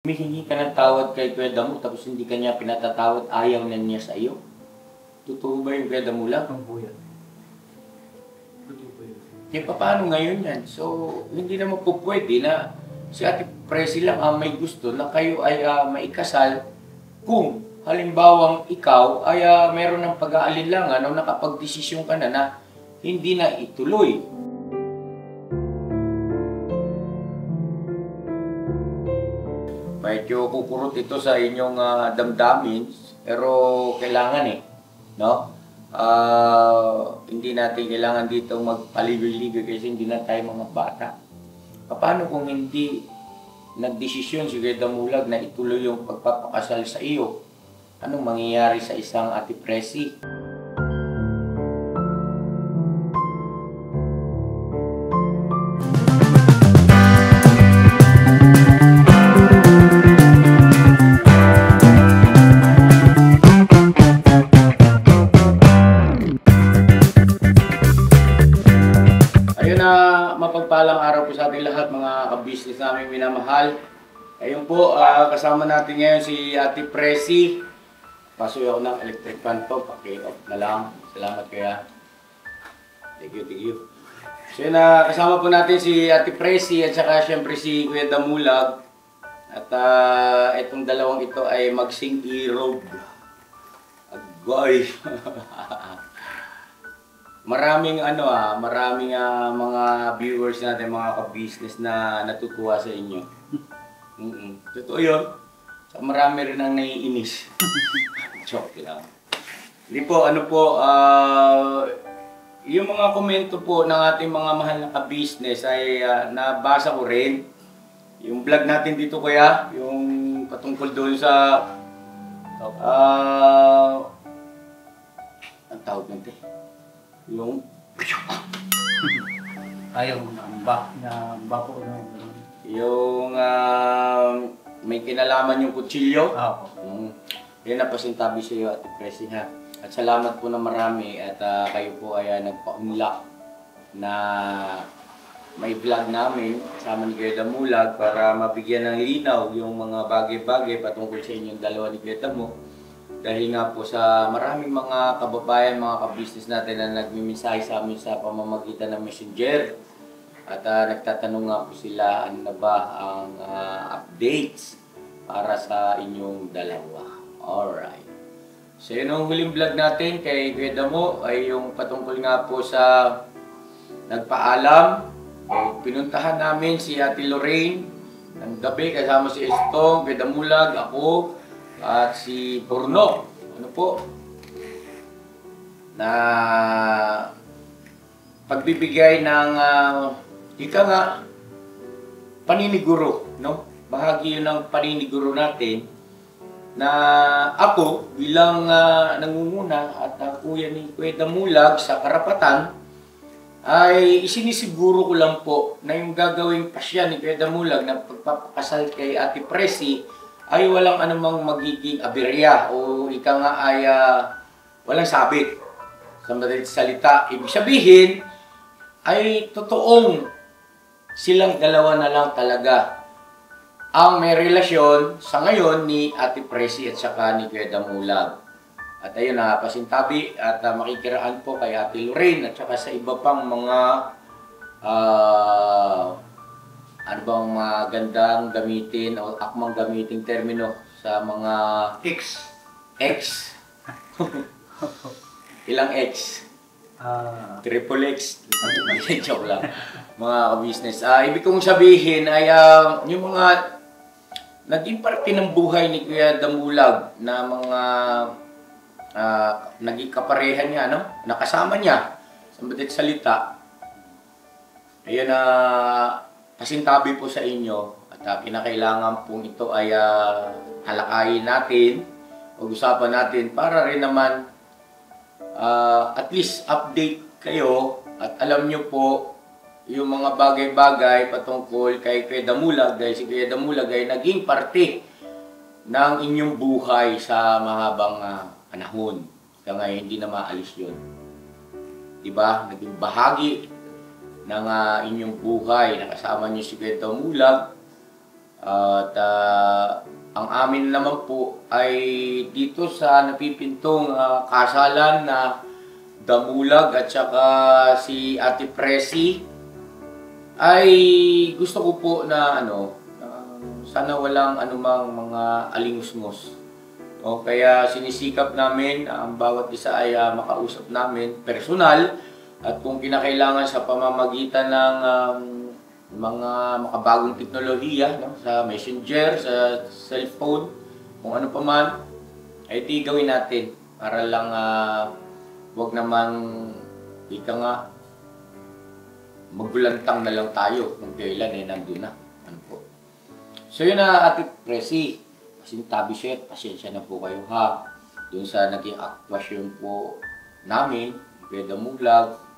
Humihingi ka ng tawad kay Kuya Damo tapos hindi ka niya pinatatawad, ayaw na niya sa iyo? Totoo ba yung Kuya Damo lang? Ang buyan. Totoo po yun. Eh, paano ngayon yan? So, hindi naman po pwede na si Ate Presi lang ang may gusto na kayo ay maikasal kung halimbawang ikaw ay meron ng pag-aalinlangan o nakapag-desisyon ka na hindi na ituloy. Medyo kukurot ito sa inyong damdamin, pero kailangan no? Hindi natin kailangan dito magpaligoy-ligoy kasi hindi na tayo mga bata. Paano kung hindi nagdesisyon si Kuya Damulag na ituloy yung pagpapakasal sa iyo? Anong mangyayari sa isang Ate Presi? Mapagpalang araw po sa ating lahat, mga kabisnes namin minamahal. Ayun po, kasama natin ngayon si Ate Presi. Pasoy ako ng electric fan po, paki-off na lang. Salamat kaya. Thank you. So yun, kasama po natin si Ate Presi at saka syempre si Kuya Damulag. At itong dalawang ito ay magsing-irog. Agoy! Maraming mga viewers natin, mga ka-business na natutuwa sa inyo. Totoo yun. So, marami rin ang naiinis. Joke lang. Hindi po, yung mga komento po ng ating mga mahal na ka-business ay nabasa ko rin. Yung vlog natin dito kuya, yung patungkol doon sa ang tawag natin. Yung Yung bako na yung may kinalaman yung kutsilyo. Yan na pasintabi sa iyo, Ate Presi, ha. At salamat po na marami at kayo po ay nagpaunlak na may vlog namin kasama ni Kuya Damulag para mabigyan ng linaw yung mga bagay-bagay patungkol sa inyong dalawa ni Kuya Damo. Dahil nga po sa maraming mga kababayan, mga ka-business natin na nagmimensahe sa amin sa pamamagitan ng Messenger. At nagtatanong nga po sila, ano na ba ang updates para sa inyong dalawa. Alright. So yun ang huling vlog natin kay Kuya Damo ay yung patungkol nga po sa nagpaalam. Pinuntahan namin si Ate Lorraine ng gabi kasama si Estong, Kuya Damulag, ako, at si Bruno, na pagbibigay ng paniniguro, no? Bahagi yun ng paniniguro natin na ako bilang nangunguna at kuya ni Kuya Damulag sa karapatan ay isinisiguro ko lang po na yung gagawing pasya ni Kuya Damulag na pagpapakasal kay Ate Presi ay walang anumang magiging aberya o walang sabit. Sa madaling salita, ibig sabihin ay totoong silang dalawa na lang talaga ang may relasyon sa ngayon ni Ate Presi at saka ni Kuya Damulag. At ayun na, pasintabi at makikiraan po kay Ate Lorraine at saka sa iba pang mga magandang gamitin o akmang gamiting termino sa mga X. Ilang X? Triple X. Joke lang. Mga ka-business. Ibig kong sabihin ay yung mga naging parte ng buhay ni Kuya Damulag na mga naging kaparehan niya, no? Nakasama niya sa madaling salita. Ayun pasintabi po sa inyo at kinakailangan pong ito ay halakayin natin o usapan natin para rin naman at least update kayo at alam nyo po yung mga bagay-bagay patungkol kay Kuya Damulag dahil si Kuya Damulag ay naging parte ng inyong buhay sa mahabang panahon. Kaya ngayon hindi na maalis yun. Diba? Naging bahagi ng inyong buhay. Nakasama niyo si Kuya Damulag At ang amin naman po ay dito sa napipintong kasalan na Damulag at saka si Ate Presi ay gusto ko po na sana walang anumang mga alingusngos. O kaya sinisikap namin ang bawat isa ay makausap namin personal at kung kinakailangan sa pamamagitan ng mga makabagong teknolohiya, no, sa messenger, sa cellphone, kung ano pa man, ay ito gawin natin para lang wag naman ika nga magulantang na lang tayo kung kailan nandun na. Ano po? So yun na Ate Presi, pasintabi siya, pasensya na po kayo ha. Doon sa naging aktwasyon po namin, Kuya Damulag,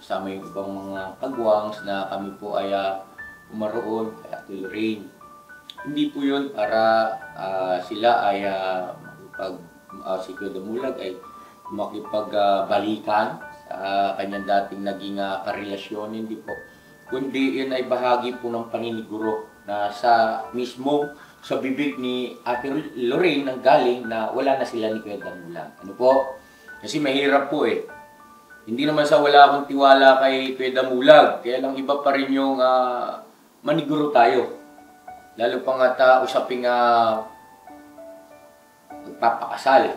kasama yung ibang mga kagwangs na kami po ay umaroon kay Ate Lorraine. Hindi po yun para sila ay si Kuya Damulag ay makipagbalikan sa kanyang dating naging karelasyon, hindi po. Kundi yun ay bahagi po ng paniniguro na sa mismo sa bibig ni Ate Lorraine nang galing na wala na sila ni Kuya Damulag. Ano po? Kasi mahirap po eh. Hindi naman sa wala akong tiwala kay Kuya Damulag, kaya lang iba pa rin yung maniguro tayo. Lalo pa nga usaping magpapakasal.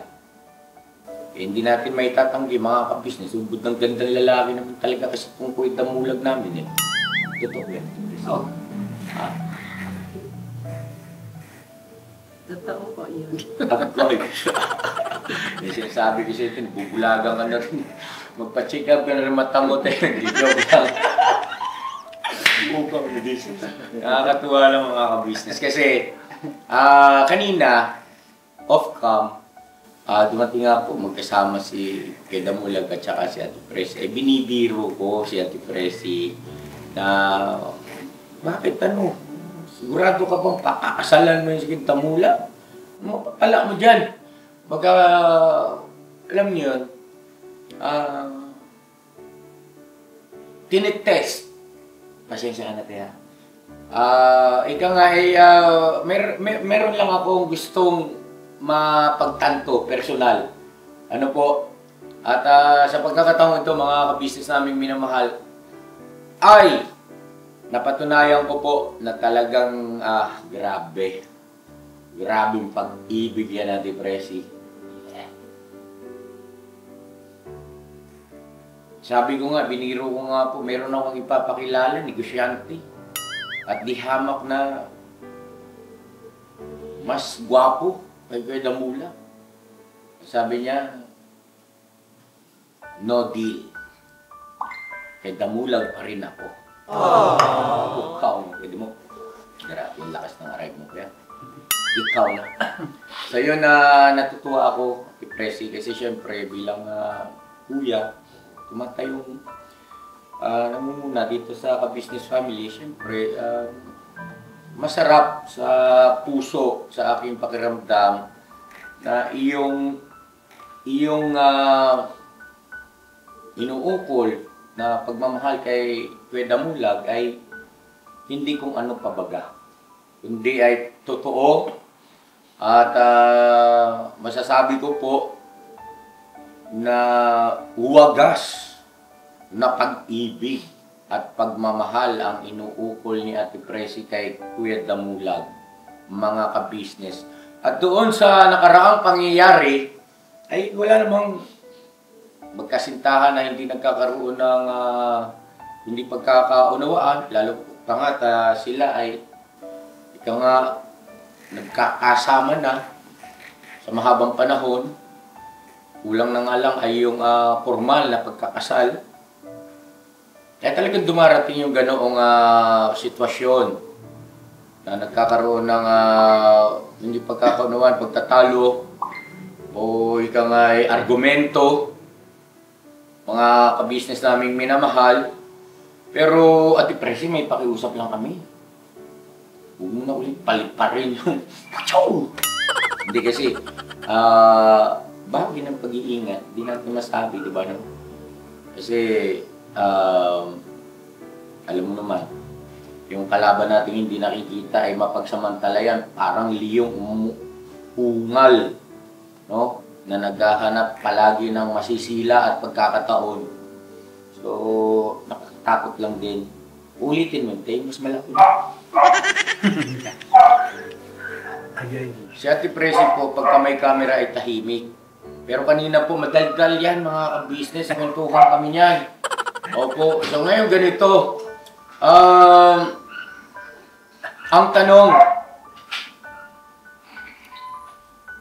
Eh, hindi natin may tatanggi mga kabisnes. Ubod ng gandang lalaki naman talaga kasi kung Kuya Damulag namin eh. Totoo yan. Oh. Totoo po yun. Yung sinasabi ko sa ito, bubulagan ka na rin. Magpa-check up ka na rin mata mo tayo. Nag-joke lang. Nakakatuwa lang mga kabisnes. Kasi kanina, off-cam, dumating nga po magkasama si Kuya Damulag at saka si Ate Presi. Binibiro ko si Ate Presi na bakit sigurado ka bang pakakasalan mo yung si Kuya Damulag? Mapapala mo dyan. Baka, alam niyo yun, tinitest. Pasensya ka na tayo. Ika nga meron lang akong gustong mapagtanto, personal. Ano po? At sa pagkakataon ito, mga kabisnes naming minamahal, ay napatunayan ko po na talagang grabing pag-ibig yan na Presi. Sabi ko nga, biniro ko nga po, meron akong ipapakilala, negosyante. At di hamak na mas gwapo kay Kuya Damulag. Sabi niya, no deal. Kay Damulag pa rin ako. Ikaw, pwede mo. Grabe yung lakas ng aray mo, kaya. Ikaw na. So yun, natutuwa ako, Ate Presi, kasi syempre bilang kuya, tumatayong namumuna dito sa ka-business family, syempre, masarap sa puso, sa aking pakiramdam, na iyong inuukol na pagmamahal kay Kuya Damulag ay hindi kung ano pabaga, kundi ay totoo at masasabi ko po na wagas na pag-ibig at pagmamahal ang inuukol ni Ate Presi kay Kuya Damulag, mga ka-business. At doon sa nakaraang pangyayari, ay wala namang magkasintahan na hindi nagkakaroon ng hindi pagkakaunawaan, lalo pa nga sila ay ikaw nga nagkakasama na sa mahabang panahon. Kulang na nga lang ay yung formal na pagkakasal. Kaya talagang dumarating yung ganoong sitwasyon na nagkakaroon ng hindi pagkakaunawaan, pagtatalo o ika nga ay argumento, mga ka-business naming minamahal. Pero Ate Presi, may pakiusap lang kami. Huwag mo na ulit palit pa rin yung pachow! Hindi kasi, bagay ng pag-iingat, di natin masabi, di ba? No? Kasi, alam mo naman, yung kalaban natin hindi nakikita ay mapagsamantalayan, parang liyong umungal, no? Na naghahanap palagi ng masisila at pagkakataon. So, nakakatakot lang din. Ulitin mo, tayo mas malaki. Si Ate Presi po, pagka may camera ay tahimik. Pero kanina po, madaldal yan mga ka-business. Kwentuhan kami niyan. Opo. So ngayon ganito. Ang tanong,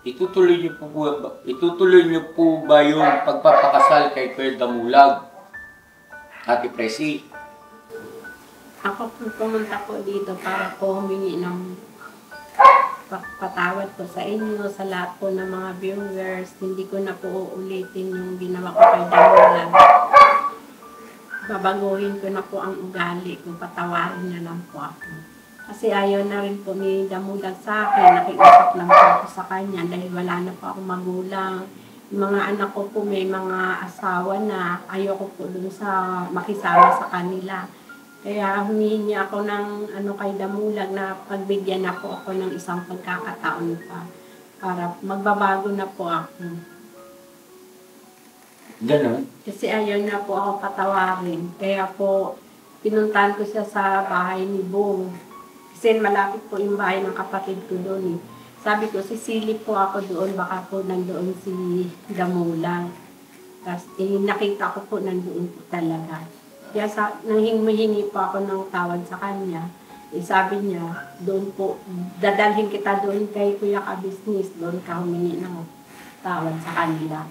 itutuloy niyo po ba yung pagpapakasal kay Kuya Damulag? Ate Presi? Ako po pumunta po dito para po humingi ng patawad po sa inyo, sa lahat po ng mga viewers. Hindi ko na po uulitin yung ginawa ko kay Damulag. Babaguhin ko na po ang ugali ko, patawarin na lang po ako. Kasi ayaw na rin po ni Damulag sa akin, nakiusap lang po ako sa kanya dahil wala na po akong magulang. Yung mga anak ko po may mga asawa na, ayoko po dun sa makisama sa kanila. Kaya humihingi ako ng kay Damulag na pagbigyan na po ako ng isang pagkakataon pa para magbabago na po ako. Ganon? Kasi ayaw na po ako patawarin. Kaya po pinuntahan ko siya sa bahay ni Bong. Kasi malapit po yung bahay ng kapatid ko doon. Sabi ko, sisilip po ako doon, baka po nandoon si Damulag. Tapos nakita ko po nandoon po talaga. Kaya nanghingi po ako ng tawad sa kanya. Sabi niya, doon po, dadalhin kita doon kay Kuya Ka-Business, doon ka humingi ng tawad sa kanila.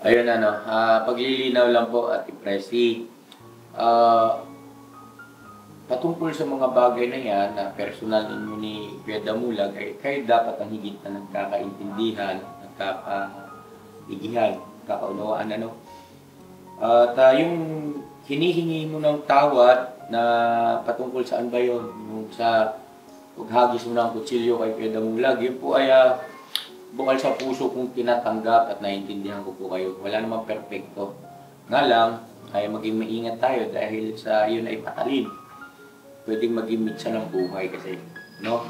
Ayun paglilinaw lang po Ate Presi. Patungkol sa mga bagay na yan na personal ninyo ni Kuya Damulag ay kayo dapat ang higit na nagkakaintindihan, nagkakaigihan, nagkakaunawaan At yung hinihingi mo ng tawad na patungkol saan ba yun? Yung sa paghagis mo ng kutsilyo kay Kuya Damulag, yun po ay bukal sa puso kong tinatanggap at naiintindihan ko po kayo. Wala namang perfecto. Nga lang, ay maging maingat tayo dahil sa yun ay patalin. Pwedeng maging mitsa ng buhay kasi, no?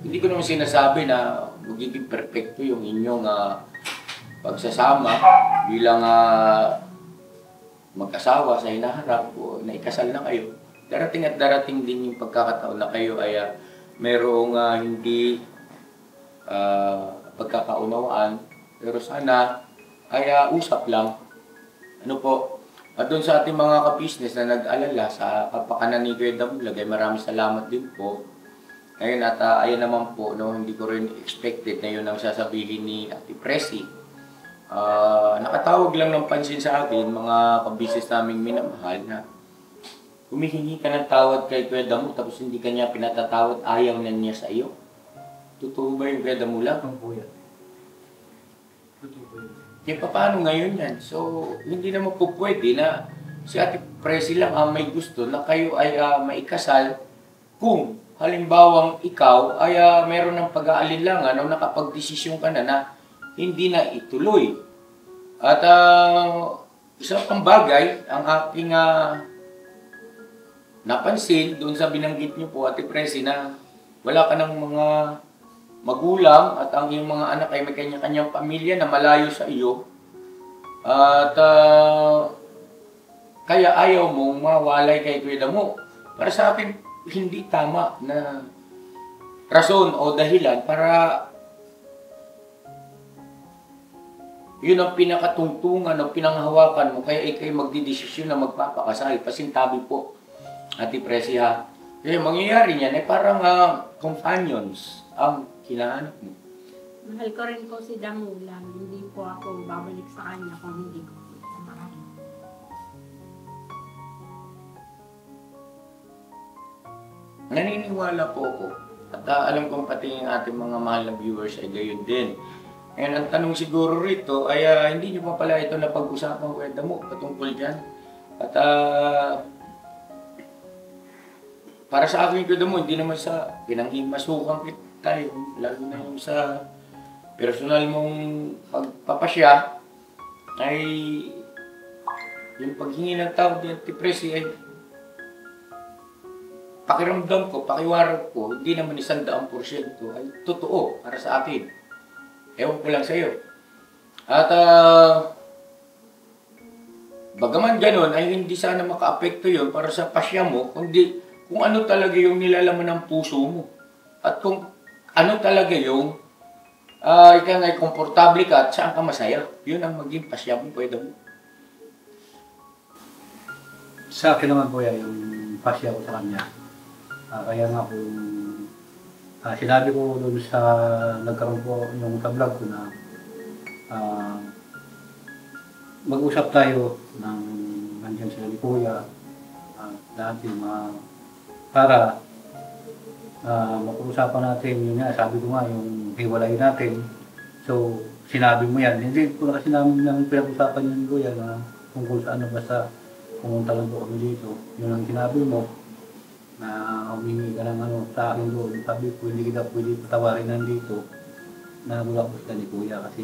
Hindi ko naman sinasabi na magiging perfecto yung inyong pagsasama bilang mag-asawa sa hinaharap o naikasal na kayo. Darating at darating din yung pagkakataon na kayo ay merong hindi pagkakaunawaan, pero sana ay usap lang. Ano po? At doon sa ating mga ka-business na nag-alala sa kapakanan ni Kuya Damulag ay maraming salamat din po. Ngayon at ayun naman po, no, hindi ko rin expected na yun ang sasabihin ni Ate Presi. Nakatawag lang ng pansin sa akin, mga ka-business naming minamahal na humihingi ka ng tawad kay Kuya Damulag tapos hindi ka niya pinatatawad, ayaw na niya sa iyo. Totoo ba yung Kuya Damulag? Totoo po yan. Totoo po yan. Kaya paano ngayon yan? So, hindi naman po pwede na si Ate Presi lang may gusto na kayo ay maikasal kung halimbawang ikaw ay meron ng pag-aalinlangan o nakapag-desisyon ka na hindi na ituloy. At isa pang bagay, ang aking napansin doon sa binanggit niyo po, Ate Presi, na wala ka ng mga magulang at ang iyong mga anak ay may kanya-kanyang pamilya na malayo sa iyo. At kaya ayaw mong mawalay kay Kuya Damo. Para sa akin, hindi tama na rason o dahilan para yun ang pinakatungtungan o pinanghawakan mo kaya ikay magdidesisyon na magpapakasal. Pasintabi po, Ate Presi, ha. Kaya mangyayari niyan ay parang companions ang hinahanap mo. Mahal ko rin po si Damulag. Hindi po ako babalik sa kanya kung hindi ko po siya mahal. Naniniwala po ako. At alam kong pati yung ating mga mahal na viewers ay gayon din. Ngayon, ang tanong siguro rito ay hindi nyo pa pala ito napag-usapan Kuya Damo patungkol dyan. At para sa akin, Kuya Damo, hindi naman sa pinanghimasukan tayo, lalo na yung sa personal mong pagpapasya, ay yung paghingi ng tawad ni Ate Presi ay pakiramdam ko, pakiwarap ko, hindi naman 100% ay totoo para sa akin. Ewan ko lang sa iyo. At bagaman ganun ay hindi sana maka-apekto yun para sa pasya mo, kundi kung ano talaga yung nilalaman ng puso mo. At kung ano talaga yung ikaw ay komportable ka at saan ka masaya. Yun ang maging pasya mo, pwede mo. Sa akin naman po yan, yung pasya ko sa kanya. Kaya nga kung sinabi ko doon sa nagkaroon po yung sa vlog ko na mag-usap tayo ng nandiyan sila ni Kuya dati para mag-usapan natin yun nga, sabi ko nga yung hiwalay natin. So sinabi mo yan, hindi ko na kasi namin nang pinag-usapan yun ni Kuya na tungkol sa ano, basta pumunta lang po kami dito. Yun ang sinabi mo na humingi ka ng ano sa akin doon. Sabi ko, hindi kita pwede patawarin nandito na mula po sila ni Kuya kasi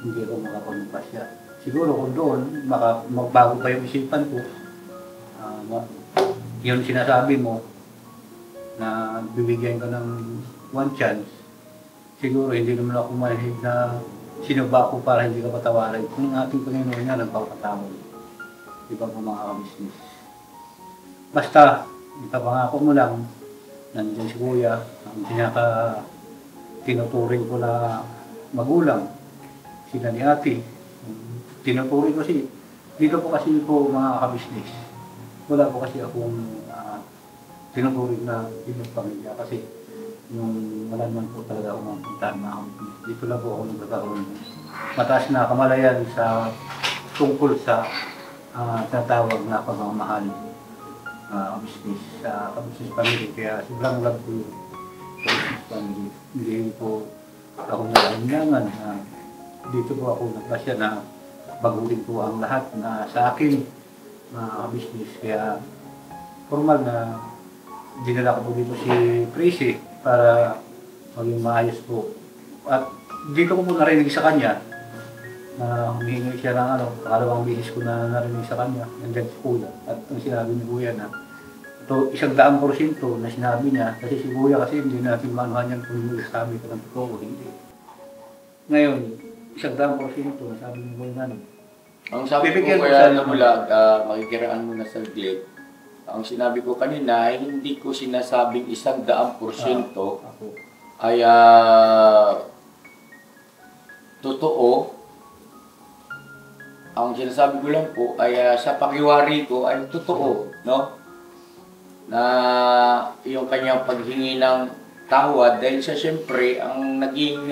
hindi ako makapagpasya. Siguro kung doon, magbago pa yung isipan ko. Yun sinasabi mo na bibigyan ka ng one chance. Siguro hindi naman ako mahilig na sinuba ko para hindi ka patawarin. Kung ang ating Panginoon niya, nagpapatawad. Iba po mga business. Basta, ipapangako mo lang, nandiyan si Kuya, ang tinuturing ko na magulang, sila ni Ate. Tinuturing ko dito po kasi po mga kabisnes. Wala po kasi akong tinuturing na ibang pamilya kasi yung wala naman po talaga akong mapuntahan na kabisnes. Dito lang po ako nagkakaroon. Mataas na kamalayan sa tungkol sa tatawag na pagmamahal. Business, business family, kaya sobrang love ko yung business family. Hindi po ako nalalangangan na dito po ako nagpasya na baguhin po ang lahat na sa akin business. Kaya formal na dinala ko po dito si Presi para maging maayos po. At dito ko po narinig sa kanya na humingi siya ng pangalawang bisis ko na narinig sa kanya, nandiyan si Kuya. At ang sinabi ni Kuya na ito 100% na sinabi niya, kasi si Kuya kasi hindi natin maanuhan yan kung sabi ko ng totoo, hindi. Ngayon, 100% sabi ni Kuya na. Ang sabi ko kaya na mula, makikiraan mo na sa glit, ang sinabi ko kanina ay hindi ko sinasabing 100% ay totoo. Ang sinasabi ko lang po ay sa pakiwari ko ay totoo, no? Na yung kanyang paghingi ng tawad dahil siya siyempre ang naging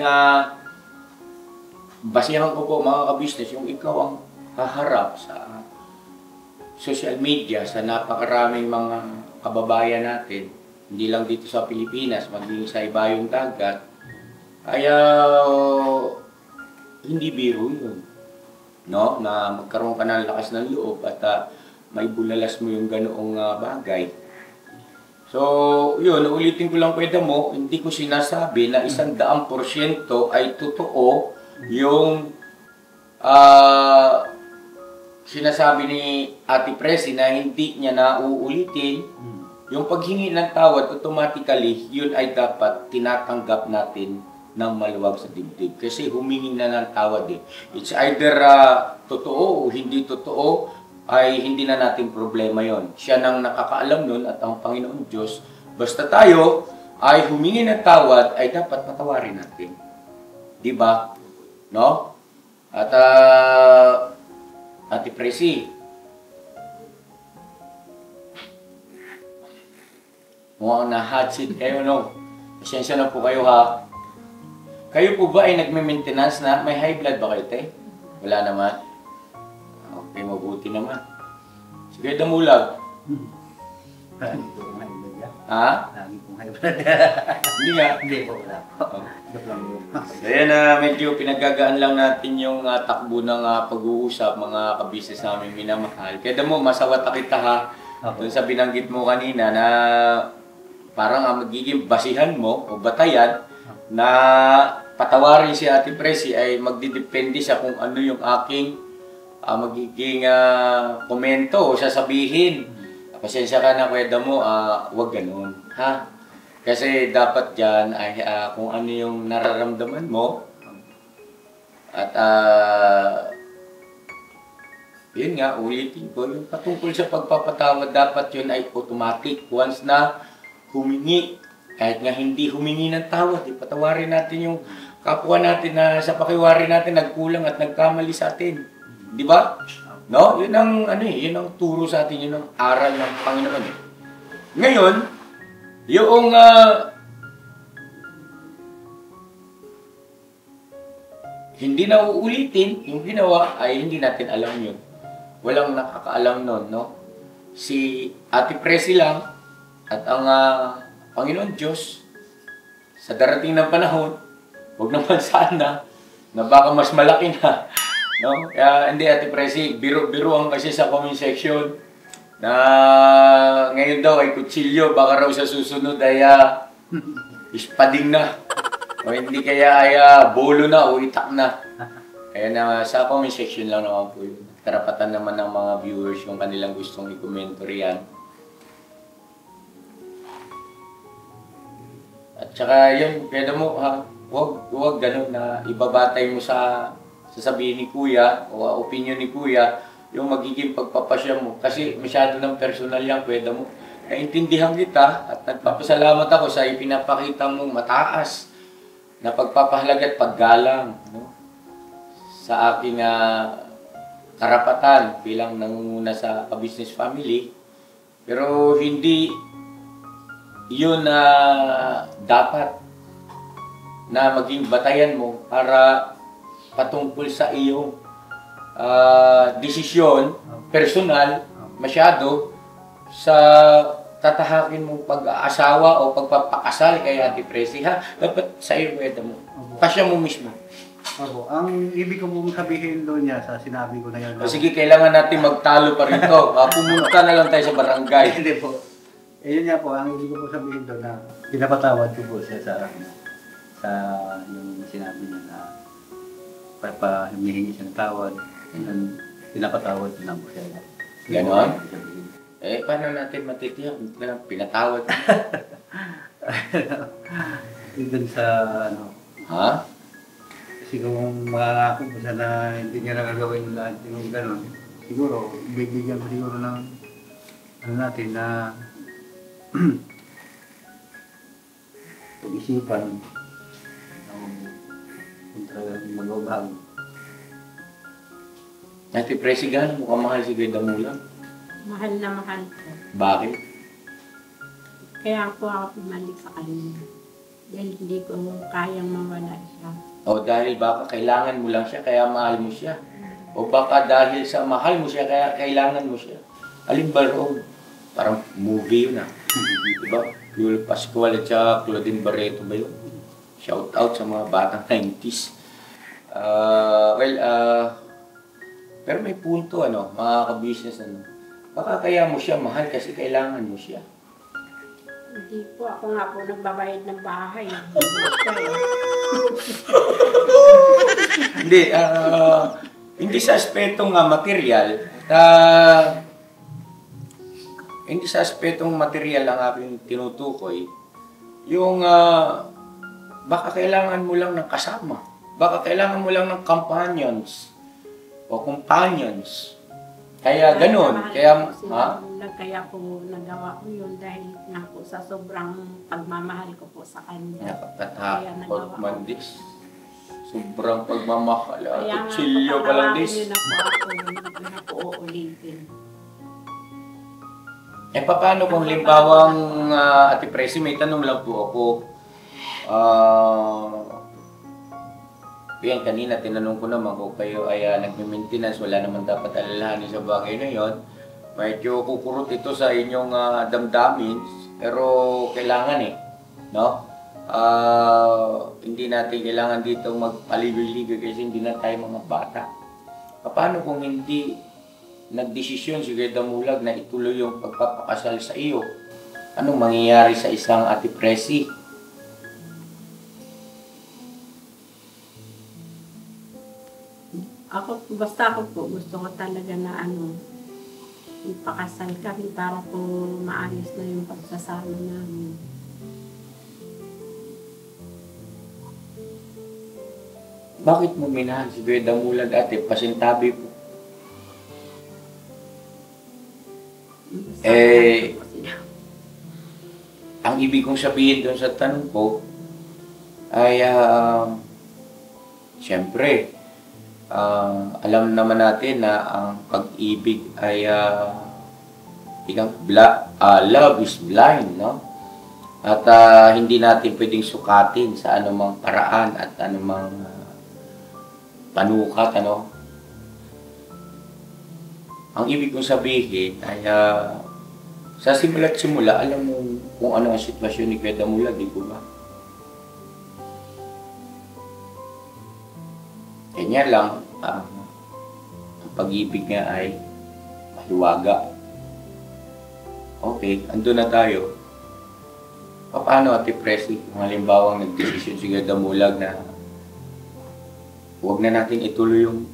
basihan ko po mga kabisnes, yung ikaw ang haharap sa social media sa napakaraming mga kababayan natin, hindi lang dito sa Pilipinas, maging sa ibayong dagat, ay hindi biro yun. No, na magkaroon ka ng lakas ng loob at may bulalas mo yung ganoong bagay. So, yun, ulitin ko lang pwede mo, hindi ko sinasabi na 100% ay totoo yung sinasabi ni Ate Presi na hindi niya na uulitin. Yung paghingi ng tawad, automatically, yun ay dapat tinatanggap natin ng maluwag sa dibdib. Kasi humingi na ng tawad eh. It's either totoo o hindi totoo, ay hindi na natin problema yon. Siya nang nakakaalam nun at ang Panginoon Diyos. Basta tayo ay humingi ng tawad, ay dapat patawarin natin. Diba? No? At Ate Presi, mukhang na-hot seat kayo, no? Pasensya na po kayo, ha? Kayo po ba ay nagme-maintenance na? May high blood ba kayo, te? Wala naman? Okay, mabuti naman. Sige, damulag. Lagi pong high blood yan. Ha? Lagi pong high blood. Hindi nga. Hindi po, wala. Joke lang yun. Kaya medyo pinagagaan lang natin yung takbo ng pag-uusap, mga kabisnes namin minamahal. Kaya mo, masawata kita, ha? Doon sa binanggit mo kanina na parang magiging basihan mo o batayan na patawarin si Ate Presi ay magdidepende sa kung ano yung aking magiging komento o sasabihin. Pasensya ka na, Kuya Damo, huwag ganun. Ha? Kasi dapat dyan ay kung ano yung nararamdaman mo at yun nga, ulitin ko, yung patungkol sa pagpapatawad, dapat yun ay automatic. Once na humingi, kahit nga hindi humingi ng tawad, patawarin natin yung kapwa natin na sa pakiwari natin nagkulang at nagkamali sa atin. Di ba? No? Yun ang, yun ang turo sa atin, yun ang aral ng Panginoon. Ngayon, yung hindi na uulitin, yung ginawa ay hindi natin alam yun. Walang nakakaalam nun, no? Si Ate Presi lang at ang Panginoon Diyos sa darating ng panahon, huwag naman sana na baka mas malaki na, no? Kaya hindi, Ate Presi, biro-biroan kasi sa comment section na ngayon daw ay kutsilyo, baka raw sa susunod ay ispading na. O hindi kaya ay bolo na o itak na. Kaya na sa comment section lang naman po yun. Karapatan naman ng mga viewers yung kanilang gustong i-komento riyan. At saka yun, pwede mo, huwag ganun na ibabatay mo sa sasabihin ni Kuya o opinion ni Kuya yung magiging pagpapasya mo. Kasi masyado ng personal yan, pwede mo. Naintindihan kita at nagpapasalamat ako sa ipinapakita mong mataas na pagpapahalaga at paggalang, no? Sa aking karapatan bilang nangunguna sa business family. Pero hindi yun na dapat na maging batayan mo para patungkol sa iyong desisyon personal masyado sa tatahakin mong pag-aasawa o pagpapakasal kay Ate Presi, ha? Dapat sa iyo, Kuya mo. Pasya mo mismo. Opo. Ang ibig ko pong sabihin doon niya sa sinabi ko na yun. O sige, kailangan natin magtalo pa rito. Pumunta na lang tayo sa barangay. Hindi po. Yun nga po, ang ibig ko po sabihin doon na pinapatawad ko po siya sa yung sinabi niya na humihingi siya ng tawad. Pinapatawad ko lang po siya. Ganon? Paano natin matitiyak? Pinatawad. Doon sa Ha? Kasi kung makakako po siya na hindi niya nagagawin lahat yung gano'n, siguro, bibigyan ko siguro ng natin na pag-isipan kung talagang magbabago. Ate Presi, gano'n mo kamahal si Kuya Damulang? Mahal na mahal ko. Bakit? Kaya po ako pumalik sa kanya. Dahil hindi ko kayang mawala siya. O dahil baka kailangan mo lang siya, kaya mahal mo siya. O baka dahil sa mahal mo siya, kaya kailangan mo siya. Alin ba roon? Parang movie yun diba? Yul Pascual at saka Claudine Barreto ba yun? Shout out sa mga batang 90s. Pero may punto, mga ka-business, baka kaya mo siya mahal kasi kailangan mo siya. Hindi po. Ako nga po nagbabayad ng bahay. Hindi, hindi sa aspetong material, hindi sa aspetong material ang aking tinutukoy. Yung baka kailangan mo lang ng kasama. Baka kailangan mo lang ng companions o companions. Kaya ganun. Kaya po nagawa ko yun dahil nga po sa sobrang pagmamahal ko po sa kanya. Nakakatakot man dis. Sobrang pagmamahal. Kaya Kutsilyo pa lang dis. yun na po ako, hindi na po uulitin. Paano kung limbawang Ate Presi, may tanong lang po ako. Yan, kanina tinanong ko naman kung kayo ay nagme-maintenance, wala naman dapat alalahanin sa bagay na yon. Medyo kukurot ito sa inyong damdamin, pero kailangan no? Hindi natin kailangan dito magpaligoy-ligoy kasi hindi na tayo mga bata. Paano kung hindi nagdesisyon si Kuya Damulag na ituloy yung pagpapakasal sa iyo? Anong mangyayari sa isang Ate Presi? Ako Basta ako po, gusto ko talaga na ipakasal kami para po maayos na yung pagsasama namin. Bakit mo minahal si Kuya Damulag, ate? Pasintabi po. Basta Eh, po siya. Ang ibig kong sabihin doon sa tanong ko ay, siyempre, alam naman natin na ang pag-ibig ay, love is blind, no? At hindi natin pwedeng sukatin sa anumang paraan at anumang panukat, ano? Ang ibig kong sabihin ay, sa simula't simula, alam mo kung ano ang sitwasyon ni Kuya Damulag, di ba? Kanya lang, ang pag-ibig nga ay mahiwaga. Okay, andun na tayo. Paano, Ate Presi, kung halimbawa nag-desisyon si Kuya Damulag na huwag na natin ituloy yung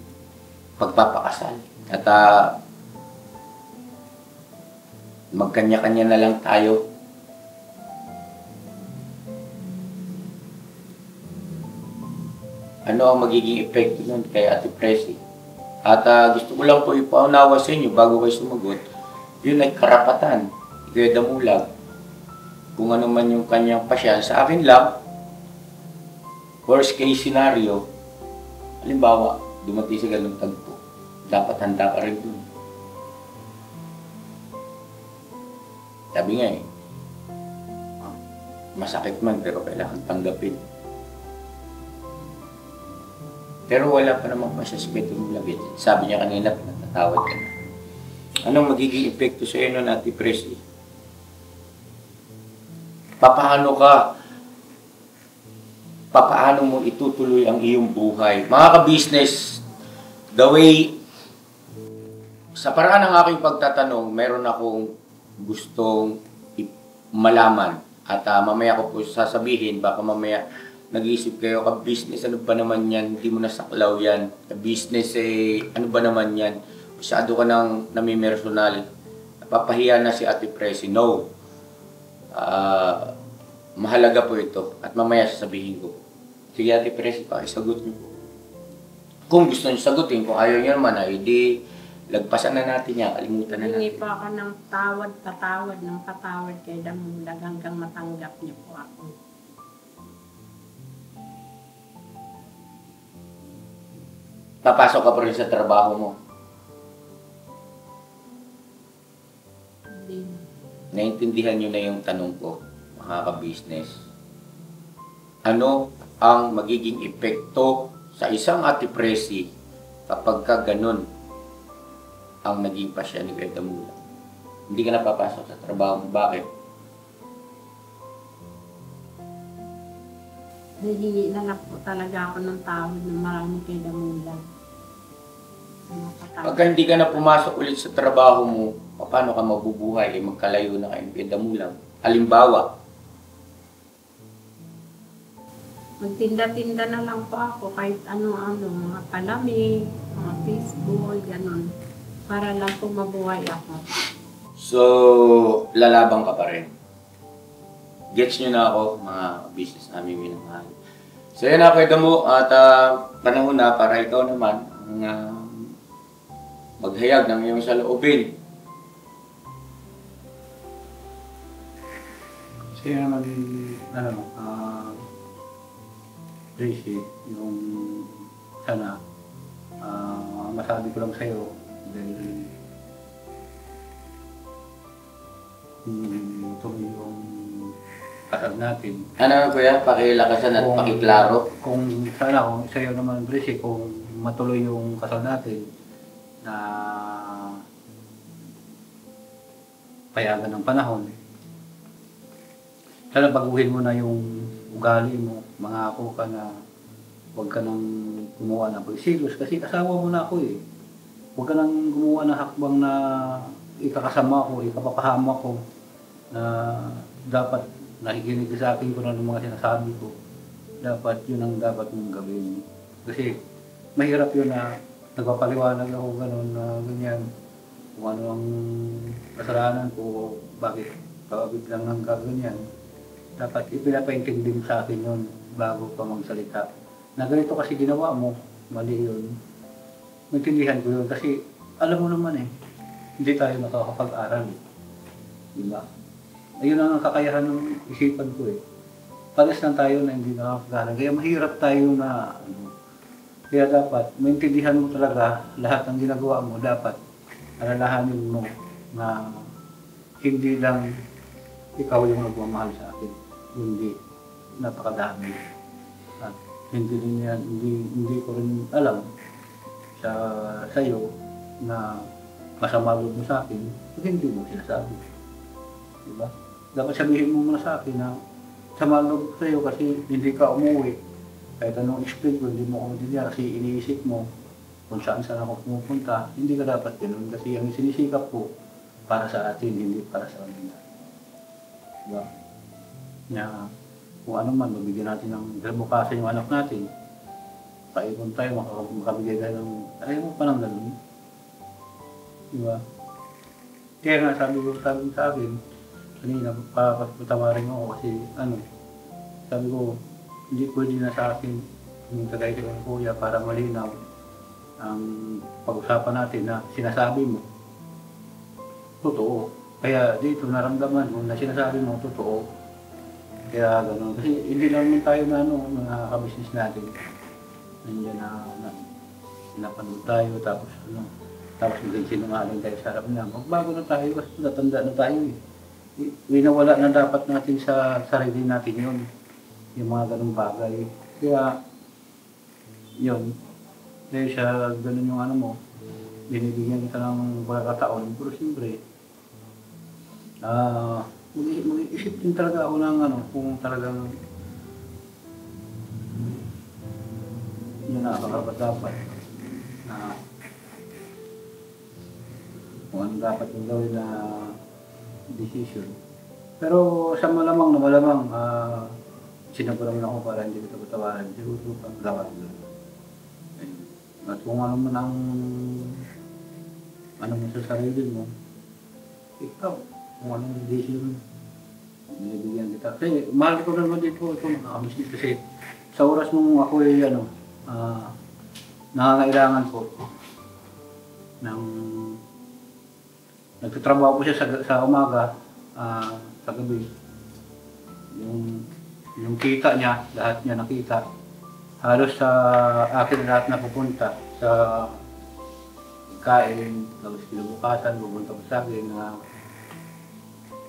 pagpapakasal at magkanya-kanya na lang tayo. Ano ang magiging epekto nun kay Ate Presi? At gusto ko lang po ipaunawa sa inyo bago kayo sumagot, yun ay karapatan ni Kuya Damulag. Kung ano man yung kanyang pasyan, sa akin lang, worst case scenario, halimbawa, dumating sa ganung tagpo, dapat handa ka rin dun. Sabi nga masakit man pero kailangan tanggapin. Pero wala pa namang masasakit yung labit. Sabi niya kanina, natatawad ka na. Anong magiging epekto sa iyo nun, Ate Presi? Papaano mo itutuloy ang iyong buhay? Mga ka-business, the way, sa paraan ng aking pagtatanong, meron akong gustong malaman. At mamaya ko po sasabihin, baka mamaya nag-iisip kayo, ka-business, ano ba naman yan? Hindi mo nasaklaw yan. Ka-business, ano ba naman yan? Masyado ka nang namimersonal. Napapahiya na si Ate Presi. No. Mahalaga po ito. At mamaya sasabihin ko. Sige, Ate Presi, pakisagot niyo. Kung gusto niyo sagutin, kung ayaw niyo naman, di lagpasan na natin yan, kalimutan na Hingi natin. po ako ng patawad kay Damulag hanggang matanggap niyo po ako. Papasok ka pa rin sa trabaho mo. Hindi. Naintindihan niyo na yung tanong ko, mga ka-business. Ano ang magiging epekto sa isang Ate Presi kapag ka ganun ang naging pasya ni Kuya Damulag? Hindi ka na papasok sa trabaho mo. Bakit? Hihingi na lang po talaga ako ng tawad ng marami kay Damulag. Pagka hindi ka na pumasok ulit sa trabaho mo, paano ka mabubuhay? Magkalayo na kayo ni Kuya Damulag. Halimbawa, Magtinda-tinda na lang po ako kahit ano-ano, mga palamig, mga baseball, ganun. Para lang po mabuhay ako. so lalabang ka pa rin. Gets nyo na ako, mga business namin minamahal. So yun na, Kuya Damu, at panahon na para ikaw naman ang maghayag ng iyong saloobin. Kasi naman, Tracy, yung sana, masabi ko lang sa'yo, dahil tuloy yung kasal natin. Ano, Kuya? Pakilakasan at pakiklaro. Kung sa'yo naman, Tracy, kung matuloy yung kasal natin, na payagan ng panahon, sana baguhin mo na yung ugali mo, mangako ka na huwag ka nang gumawa ng pagsilos kasi asawa mo na ako eh. Huwag ka nang gumawa ng hakbang na ikakasama ko, ikapapahama ko na dapat nakikinig ka sa akin kung ano mga sinasabi ko. Dapat yun ang dapat mong gawin. Kasi mahirap yun na nagpapaliwanag ako gano'n na ganyan. Kung ano ang kasalanan ko, bakit biglang ng ganyan. Dapat ipinapaintindi mo sa akin yun bago pa magsalita. Na ganito kasi ginawa mo, mali yun. Maintindihan ko yun kasi alam mo naman eh, hindi tayo nakakapag-aral. Diba? Ayun ang kakayahan ng isipan ko eh. Pares lang tayo na hindi nakakapag-aral. Kaya mahirap tayo na kaya dapat maintindihan mo talaga lahat ng ginagawa mo. Dapat alalahanin mo na hindi lang ikaw yung nagmamahal sa akin. Hindi. Napakadami. At hindi rin yan, hindi ko rin alam sa iyo na masama loob mo sa akin, hindi mo sinasabi. Diba? Dapat sabihin mo muna sa akin na sama loob ko sa iyo kasi hindi ka umuwi. Kahit anong explain ko, hindi mo ako maintindihan kasi iniisip mo kung saan ako pumupunta. Hindi ka dapat ganun kasi ang sinisikap ko para sa atin, hindi para sa kanila. Diba? Na kung ano man, mabigyan natin ng bukasan yung anak natin. Paipon tayo, makabigay tayo ng, ayaw mo pa ng ganun. Diba? Kaya nga sabi sa akin, kanina, patawarin mo ako kasi sabi ko, hindi pwede na sa akin yung tagay ko ng kuya para malinaw ang pag-usapan natin na sinasabi mo. Totoo. Kaya dito naramdaman mo na sinasabi mo, totoo. Kaya gano'n. Kasi hindi naman tayo na mga kabisnes natin. Nandiyan na napanood tayo tapos tapos maging sinungaling tayo sa harap niya. Magbago na tayo kasi natanda na tayo eh. Winawala na dapat natin sa sarili natin yun. Yung mga ganung bagay. Kaya, yun. Dahil siya ganun yung mo, binibigyan kita ng pagkakataon. Pero siyempre, mag-iisip din talaga ako ng kung talagang yun dapat na kung ano dapat yung gawin na decision. Pero sa malamang na malamang, sinabulan ako para hindi kita patawaran. Siguro pang gawin doon. At kung ano man ang mo sa sarili mo, ikaw, kung anong decision, binibigyan kita. Kasi mahal ko naman dito ito nakakamiss kasi sa oras mong ako ay nangangailangan ko ng nagtatrabaho ko siya sa umaga, sa gabi. Yung kita niya, lahat niya nakita. Halos sa akin lahat na pupunta sa kain, tapos kinabukasan, pupunta ko sa akin na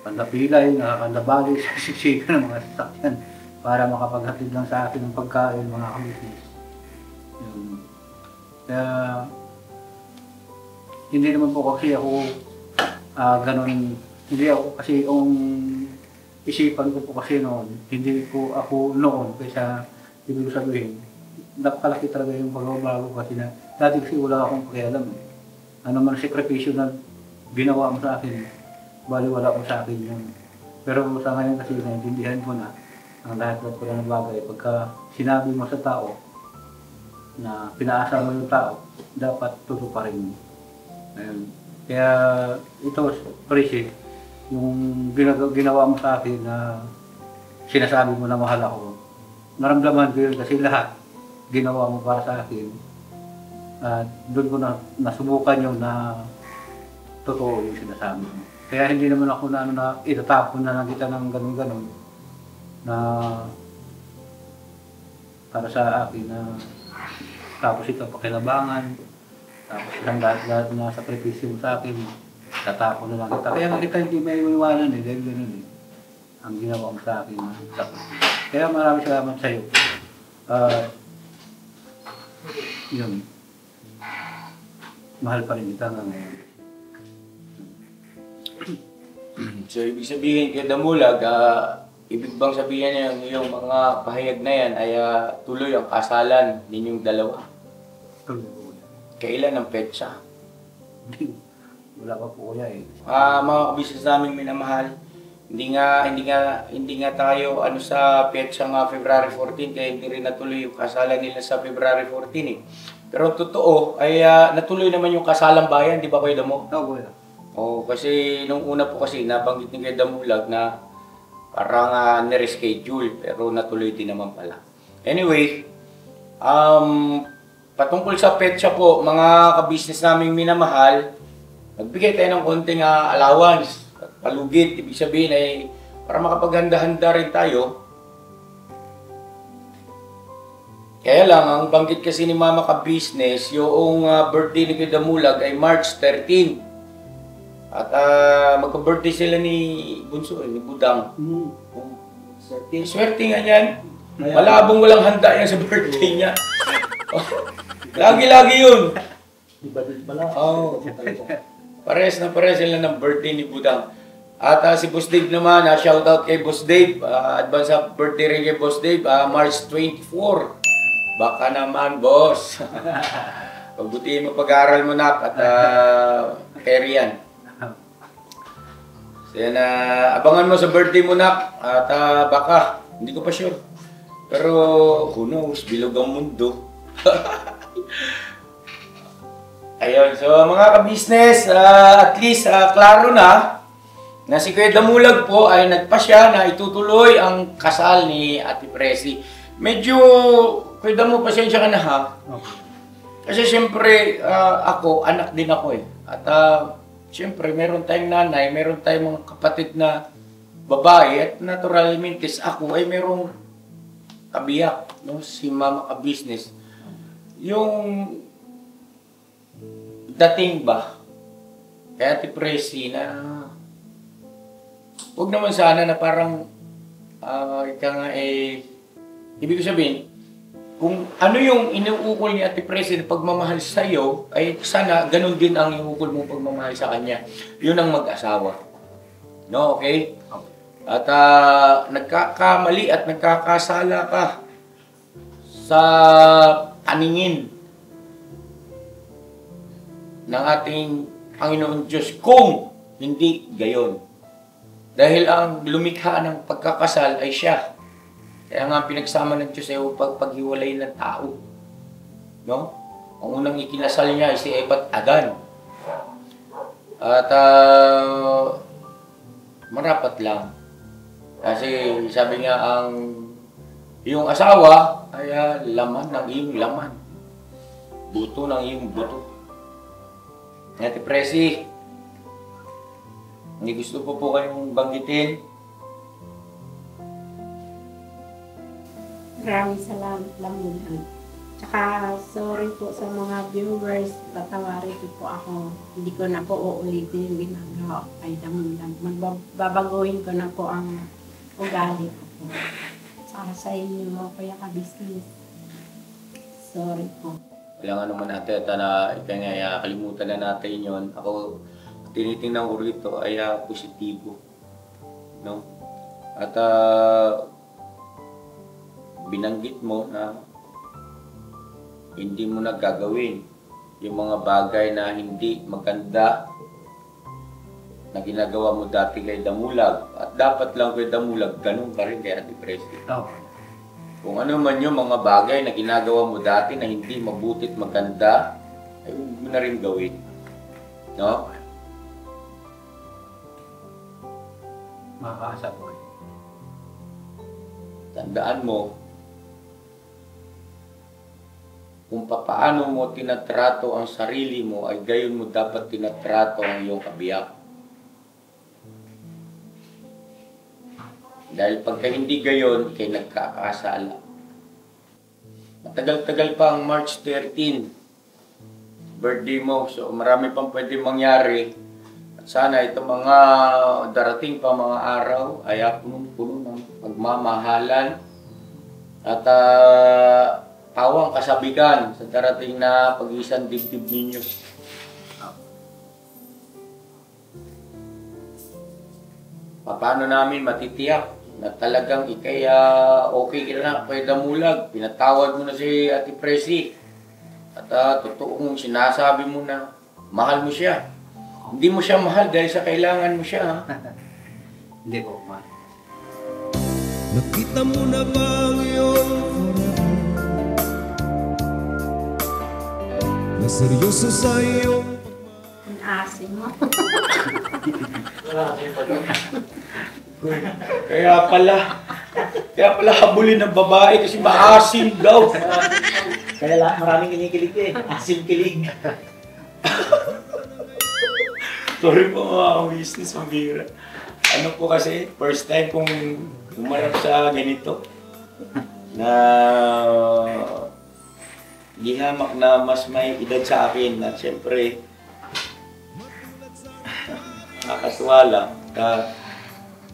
pandapilay, nakakandabali sa sisikan ng mga sasakyan para makapaghatid lang sa akin ng pagkain, mga kabisnes. Kaya hindi naman po kasi ako ganun, hindi ako kasi yung isipan ko po kasi noon, hindi ko ako noon kaysa ibig ko sabihin, napakalaki talaga yung pagbabago kasi na dati kasi wala akong pakialam eh. Ano man sakripisyo na ginawa mo sa akin, bali wala ko sa akin yun. Pero sa ngayon kasi naintindihan ko na ang lahat-lahat ko ng bagay. Pagka sinabi mo sa tao na pinaasa mo yung tao, dapat tutuparin mo. Ayun. Kaya ito, Prissy, yung ginawa mo sa akin na sinasabi mo na mahal ako, naramdaman ko yun kasi lahat ginawa mo para sa akin. Doon ko nasubukan yung na totoo yung sinasabi mo. Kaya hindi naman ako na itatapon na lang kita ng ganun-ganun na para sa akin na tapos ito pakinabangan, tapos isang lahat na sakripisyo mo sa akin, tatapon na lang kita. Kaya nga kita hindi may iwanan eh, dahil ganun eh. Ang ginawa mo sa akin. Kaya maraming salamat sa iyo. Yun. Mahal pa rin kita ngayon. So, ibig sabihin kay Damulag, ibig bang sabihin niya yung mga pahayag na yan ay tuloy ang kasalan ninyong dalawa? Tuloy. Kailan ang petsa? Wala pa po kuya eh. Mga kabisnes namin minamahal, hindi nga tayo sa petsa nga February 14 kaya hindi rin natuloy yung kasalan nila sa February 14 eh. Pero totoo ay natuloy naman yung kasalang bayan, di ba Kuya Damo? Oo, kuya. Oo, kasi nung una po kasi nabanggit ni Kuya Damulag na parang nireschedule pero natuloy din naman pala. Anyway, patungkol sa petsa po, mga ka-business naming minamahal, nagbigay tayo ng konting allowance at palugit. Ibig sabihin ay para makapaghanda-handa rin tayo. Kaya lang, ang banggit kasi ni Mama ka-business, yung birthday ni Kuya Damulag ay March 13. At magka-birthday sila ni Bunso, ni Budang. Swerte nga yan. Malabong walang handa yan sa birthday niya. Lagi-lagi yun. Iba din pala. Oo. Pares na pares sila ng birthday ni Budang. At si Boss Dave naman, shoutout kay Boss Dave. Advance birthday rin kay Boss Dave, March 24. Baka naman, boss. Pagbutihin mo pag-aaral mo na at carry yan. So yan, abangan mo sa birthday mo na at baka, hindi ko pa sure. Pero who knows, bilog ang mundo. Ayun, so mga ka-business, at least klaro na si Kuya Damulag po ay nagpasya na itutuloy ang kasal ni Ate Presi. Medyo, Kuya Damo, pasensya ka na ha. Okay. Kasi siyempre, ako, anak din ako eh. At siyempre, meron tayong nanay, meron tayong mga kapatid na babae. At naturalmente, ako ay merong kabiyak, no? Si Mama ka-business. Yung dating ba, kaya Ate Presi na huwag naman sana na parang ika nga ibig sabihin, kung ano yung inuukol ni Ate Presi na pagmamahal sa iyo, ay sana ganun din ang inuukol mong pagmamahal sa kanya. Yun ang mag-asawa. No, okay? At nagkakamali at nagkakasala ka sa paningin ng ating Panginoon Diyos kung hindi gayon. Dahil ang lumikha ng pagkakasal ay siya. Kaya nga pinagsama ng Diyos ay paghiwalay ng tao. No? Ang unang ikinasal niya ay si Eva at Adan. At marapat lang. Kasi sabi nga ang iyong asawa ay laman ng iyong laman. Buto ng iyong buto. Ate Presi, hindi gusto po kayong banggitin. Maraming salamat lang muna. Tsaka sorry po sa mga viewers, tatawarin ko po ako. Hindi ko na po uulitin yung ginagawa ko kay Damulag. Babaguhin ko na po ang ugali ko po. Tsaka sa inyo, kaya ka-business. Sorry po. Kailangan naman natin at kalimutan na natin yon. Ako, tinitingnan ko rito ay positibo. No? At binanggit mo na hindi mo na gagawin yung mga bagay na hindi maganda na ginagawa mo dati kay Damulag. At dapat lang kay Damulag, ganun ka rin kay Ate Presi. Okay. Kung ano man yung mga bagay na ginagawa mo dati na hindi mabuti at maganda, ay huwag mo na rin gawin. No? Makakaasa po eh. Tandaan mo, kung paano mo tinatrato ang sarili mo, ay gayon mo dapat tinatrato ang iyong kabiyak. Dahil pagka hindi gayon, ikay nagkakasala. Matagal-tagal pa ang March 13, birthday mo, so marami pang pwede mangyari. At sana itong mga darating pa mga araw ay punong-puno ng pagmamahalan at pawang kasabikan sa darating na pag-isang dibdib ninyo. Paano namin matitiyak na talagang ikay okay ka na kay Damulag, pinatawad mo na si Ate Presi at totoong sinasabi mo na mahal mo siya. Hindi mo siya mahal dahil sa kailangan mo siya. Ha? Hindi po, ma. Nakita mo na ba ang iyong forever? seryoso sa iyong Ang asim mo. Kaya pala habulin ng babae kasi maasim daw. Kaya maraming kinikilig eh. Asim kilig. Sorry po mga business, mabira. Ano po kasi, first time kong umarap sa ganito. Na gihamak na mas may edad sa akin at syempre nakakatuwa lang.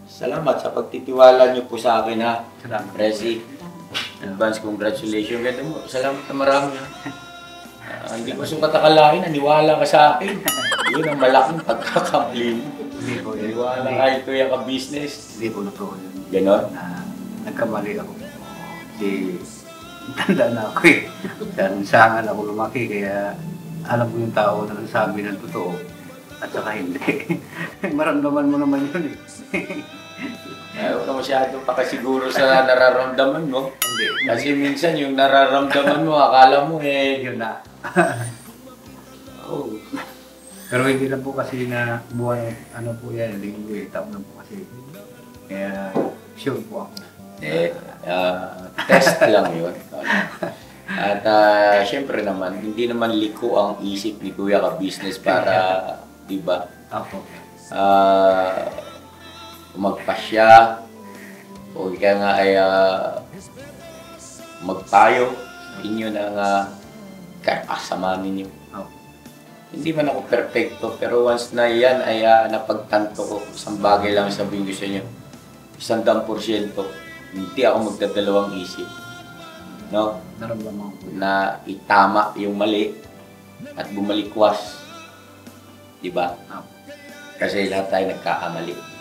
Salamat sa pagtitiwala niyo po sa akin ha. Salamat. Presi, advance congratulations. Ganda mo, salamat na marami ha. Hindi ko sukat akalain, naniwala ka sa akin. Yun ang malaking pagkakamali mo. Hindi po yun. Naniwala kahit kuya ka business. Hindi po na po yun. Ganon? Nagkamali ako. Kasi tanda na ako eh. Sangan ako lumaki kaya alam ko yung tao na nagsabi ng totoo at saka hindi. Maramdaman mo naman yun eh. Ayaw ka masyado pakasiguro sa nararamdaman mo. Hindi. Kasi minsan yung nararamdaman mo, akala mo eh. Yun na. Oh. Pero hindi lang po kasi na buhay, ano po yan, linggo eh, taon lang po kasi. Kaya sure po ako. Test lang yun. At syempre naman, hindi naman liko ang isip ni Kuya ka business para, di ba? Ako. Magpasya o kaya nga ay magpayo inyo ng kasama ninyo. Ako. Hindi man ako perfecto, pero once na yan ay napagtanto ko, isang bagay lang sabihin ko sa inyo, 100%, hindi ako magdadalawang isip. No? Naramdaman ko. Na itama yung mali at bumalikwas. Diba? Ako. Kasi lahat tayo nagkakamali.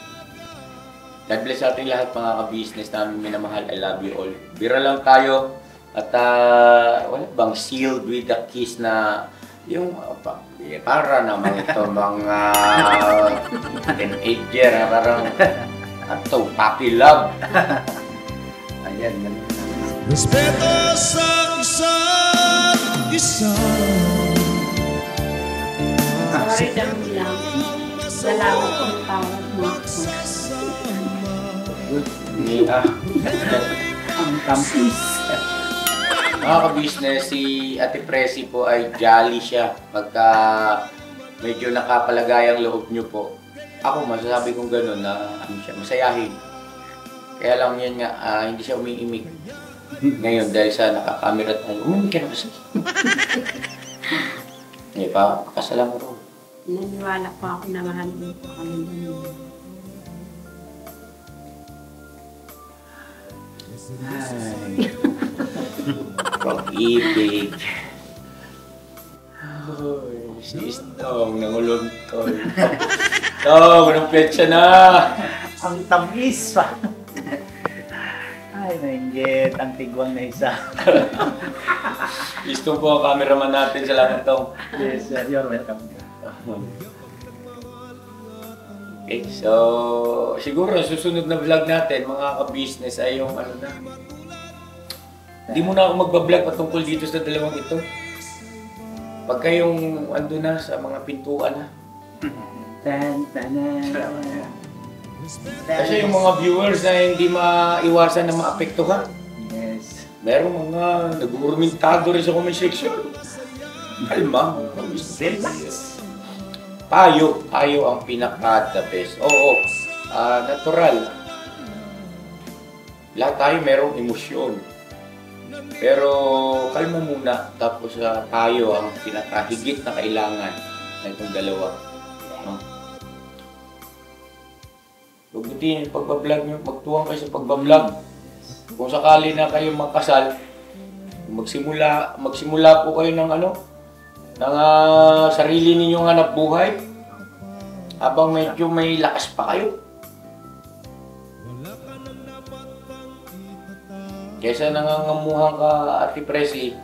God bless sa ating lahat mga ka-business namin minamahal. I love you all. Bira lang tayo at wala bang sealed with a kiss na yung para naman ito mga teenager parang ito, puppy love. Ayan, ganun. respeto sa isa't isa. Sorry lang lang. Salamat ang tawad mo ako. Ang tampis. Mga ka-business, si Ate Presi po ay jolly siya pagka medyo nakapalagay ang loob niyo po. Ako masasabi kong gano'n na ano siya, masayahin. Kaya lang yan nga, hindi siya umiimik. Ngayon dahil sa nakakamera tayo, umimik ka na kasi. Eh, pakasalan mo rin. Naniwala po ako na mahal mo po kami doon. Ay. Pag-ibig. Ay, sis Tong, nangulog-tol. Tong, anong petsa na? Ang tamis pa. Ay, nainggit. Ang tigwang na isa. Gusto po ang cameraman natin. Salamat, Tong. Yes, you're welcome. Okay, so siguro susunod na vlog natin, mga ka-business, ay yung ano na. Hindi mo na ako magbablog patungkol dito sa dalawang ito. Pagka yung ando na sa mga pintuan na. Kasi yung mga viewers na hindi maiwasan na maapektuhan. Yes. Merong mga nag-urmentado rin sa comment section. Kalma. Relax. Payo ang pinaka-the best. Oo, natural. Lahat tayo merong emosyon. Pero kalma muna, tapos tayo ang pinakahigit na kailangan ng itong dalawa. No? Lugutin yung pagbablog nyo, magtuwang kayo sa pagbablog. Kung sakali na kayo magkasal, magsimula po kayo ng ng sarili ninyong hanap buhay habang medyo may lakas pa kayo. Kesa nangangamuhan ka, Ate Presi,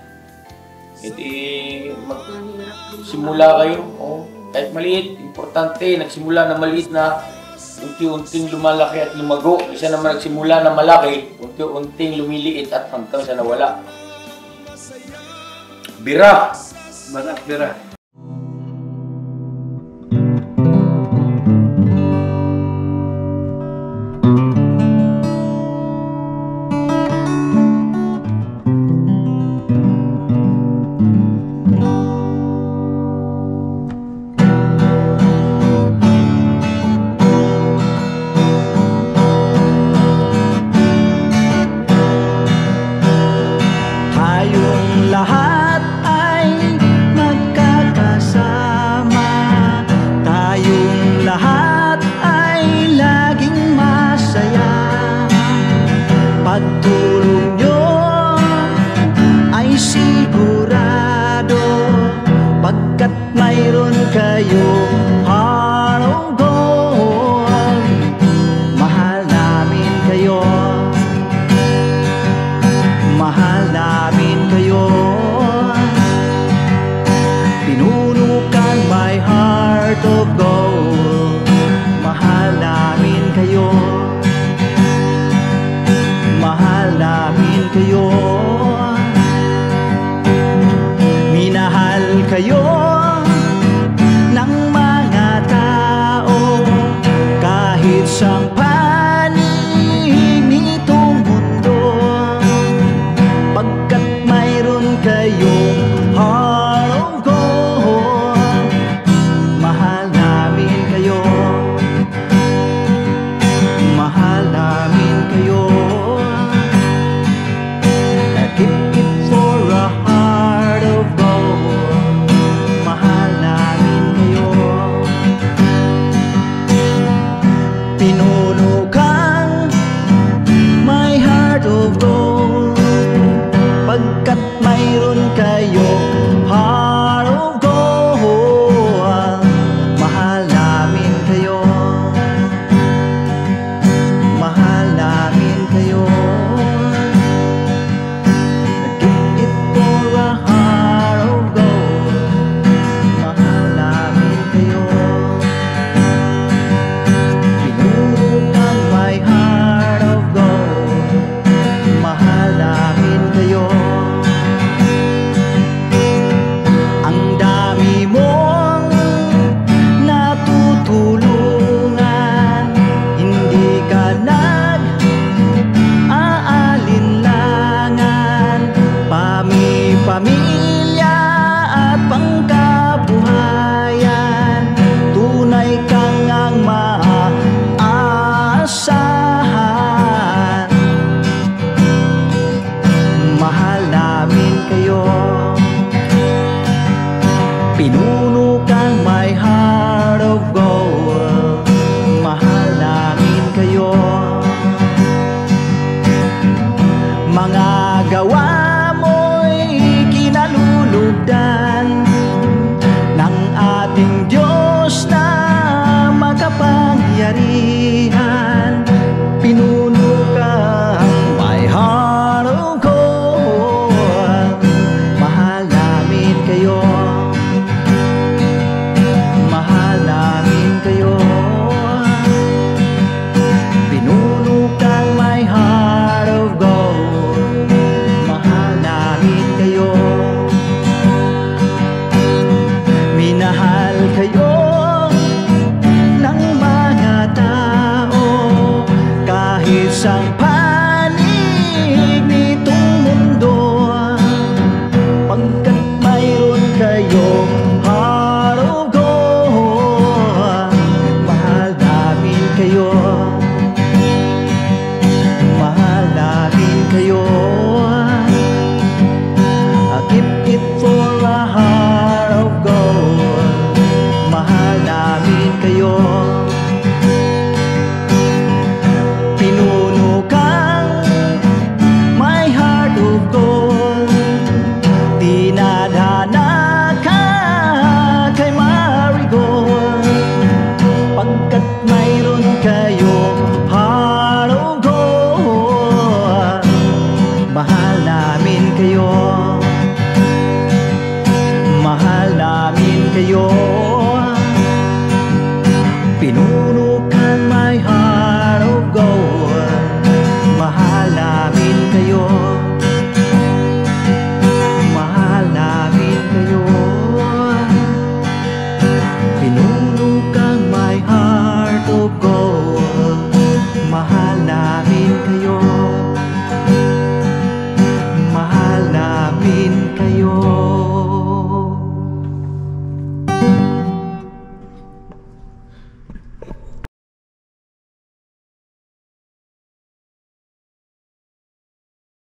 magsimula kayo. Oh, kahit maliit, importante, nagsimula na maliit na unti-unting lumalaki at lumago. Isa naman nagsimula na malaki, unti-unting lumiliit at hanggang sa nawala. Bira! Banak Bira. Tayong lahat ay magkakasama, tayong lahat ay laging masaya. Pagtulong nyo ay sigurado, pagkat mayroon kayong heart of gold. Mahal namin kayo, mahal namin kayo. Pinuno kang my heart of gold. Mahal namin kayo, mahal namin kayo. Minahal kayo ng mga tao kahit sang panig nitong mundo, pagkat mayroon kayong heart of gold. Mahal namin kayo, mahal namin kayo. Keep it for a heart of gold. Mahal namin kayo. Pinuno kang my heart of gold, pagkat mayroon kayong heart of gold. Mahal namin kayo, mahal namin kayo. Give it for a heart of gold. Mahal namin kayo. Pinuno kang my heart of gold. Mahal namin kayo. Ang dami mong natutulungan, hindi ka nag-aalinlangan. Pamilya at pangkabuhayan, tunay kang ang maaasahan. Mahal namin kayo. Pinuno kang my heart of gold. Mahal namin kayo. Mga gawa mo'y kinalulugdan ng ating Diyos na makapangyarihan. Pinuno kang my heart of gold. Mahal namin kayo, mahal namin kayo. Pinuno kang my heart of gold. Mahal namin kayo. Minahal kayo ng mga tao kahit sang